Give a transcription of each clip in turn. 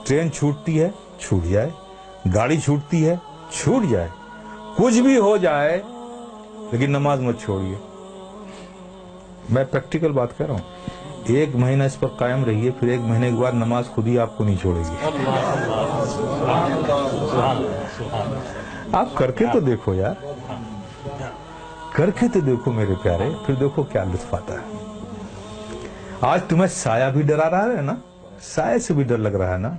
Train छूटती है छूट जाए, गाड़ी छूटती है छूट जाए, कुछ भी हो जाए, लेकिन नमाज मत छोड़िए। मैं प्रैक्टिकल बात कर रहा हूं। 1 महीना इस पर कायम रहिए, फिर 1 महीने के बाद नमाज खुद ही आपको नहीं छोड़ेगी। आप करके तो देखो यार, करके तो देखो मेरे प्यारे, फिर देखो क्या लुत्फ आता है। आज तुम्हें साया भी डरा रहा है ना, साये से भी डर लग रहा है ना,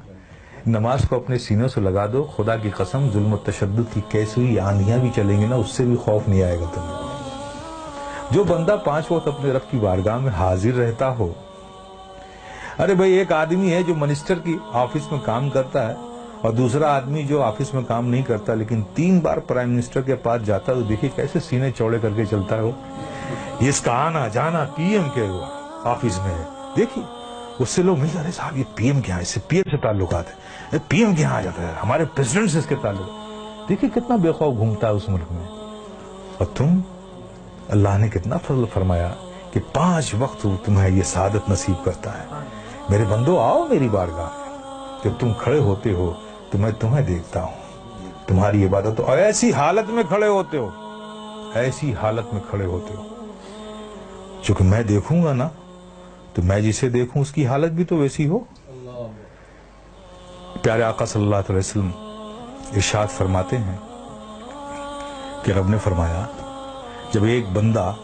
नमाज को अपने सीनों से लगा दो। खुदा की कसम, जुल्म और तशद्दुद की कैसी हुई आंधियां भी चलेंगी ना, उससे भी खौफ नहीं आएगा तुम्हें। जो बंदा 5 वक्त अपने रब की बारगाह में हाजिर रहता हो। अरे भाई, एक आदमी है जो मिनिस्टर की ऑफिस में काम करता है, और दूसरा आदमी जो ऑफिस में काम नहीं करता लेकिन 3 बार प्राइम मिनिस्टर के पास जाता है, तो देखिए कैसे सीने चौड़े करके चलता है वो। इसका आना जाना पीएम के ऑफिस में है। देखिए उससे लोग मिलते, अरे साहब ये पीएम क्या है, इससे पीएम से ताल्लुकात है, पीएम क्या आ जाता है, हमारे प्रेसिडेंट से इसके ताल्लुक। देखिए कितना बेखौफ घूमता है उस मुल्क में। और तुम, अल्लाह ने कितना फजल फरमाया कि 5 वक्त तुम्हें ये सादत नसीब करता है। मेरे बंदो, आओ मेरी बारगाह में। जब तुम खड़े होते हो तो मैं तुम्हें देखता हूं, तुम्हारी इबादत, और ऐसी हालत में खड़े होते हो, ऐसी हालत में खड़े होते हो, चूंकि मैं देखूंगा ना, तो मैं जिसे देखूं उसकी हालत भी तो वैसी हो। प्यारे आका सल्लल्लाहु अलैहि वसल्लम इरशाद फरमाते हैं कि रब ने फरमाया, जब एक बंदा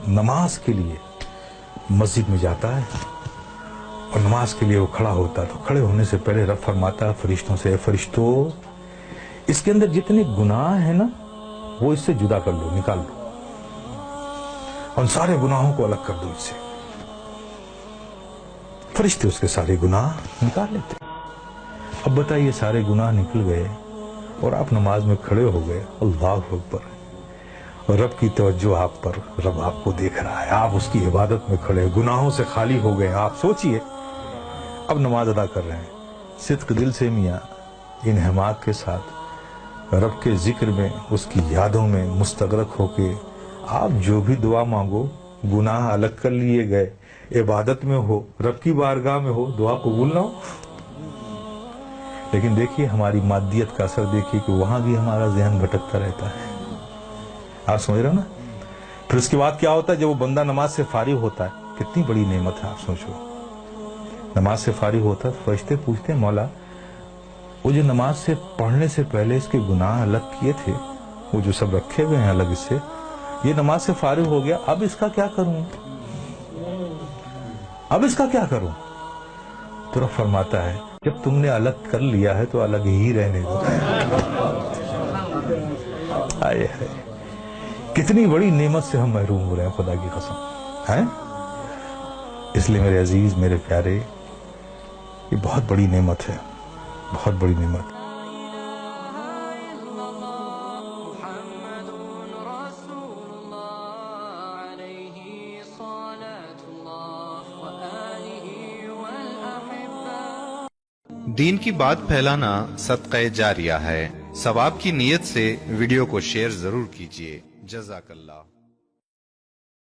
नमाज के लिए मस्जिद में जाता है और नमाज के लिए वो खड़ा होता है, तो खड़े होने से पहले रब फरमाता है फरिश्तों से, फरिश्तों, इसके अंदर जितने गुनाह हैं ना, वो इससे जुदा कर लो, निकाल लो, और सारे गुनाहों को अलग कर दो इससे। फरिश्ते उसके सारे गुनाह निकाल लेते। अब बताइए, सारे गुनाह निकल गए और आप नमाज में खड़े हो गए, अल्लाह अकबर, और रब की तवज्जो आप पर, रब आपको देख रहा है, आप उसकी इबादत में खड़े, गुनाहों से खाली हो गए। आप सोचिए, अब नमाज अदा कर रहे हैं, सिद्क दिल से मियाँ इन हिमाक के साथ रब के जिक्र में, उसकी यादों में मुस्तगरक होके आप जो भी दुआ मांगो, गुनाह अलग कर लिए गए, इबादत में हो, रब की बारगाह में हो, दुआ कबूल ना हो। लेकिन देखिए हमारी मादियत का असर देखिए कि वहां भी हमारा ज़हन भटकता रहता है। आप समझ रहे हो ना। फिर उसके बाद क्या होता है, जब वो बंदा नमाज से फारिग होता है, कितनी बड़ी नेमत है आप सोचो। नमाज से फारिग होता है, फरिश्ते पूछते हैं, मौला वो जो नमाज से पढ़ने से पहले इसके गुनाह अलग किए थे, वो जो सब रखे हुए हैं अलग इससे, ये नमाज से फारिग हो गया, अब इसका क्या करूं, अब इसका क्या करूं। तो रब फरमाता है, जब तुमने अलग कर लिया है तो अलग ही रहने दो। आए है, कितनी बड़ी नेमत से हम महरूम हो रहे हैं, खुदा की कसम है। इसलिए मेरे अजीज, मेरे प्यारे, ये बहुत बड़ी नेमत है, बहुत बड़ी नेमत। दीन की बात फैलाना सदक़े जारिया है। सवाब की नीयत से वीडियो को शेयर जरूर कीजिए। जज़ाकल्लाह।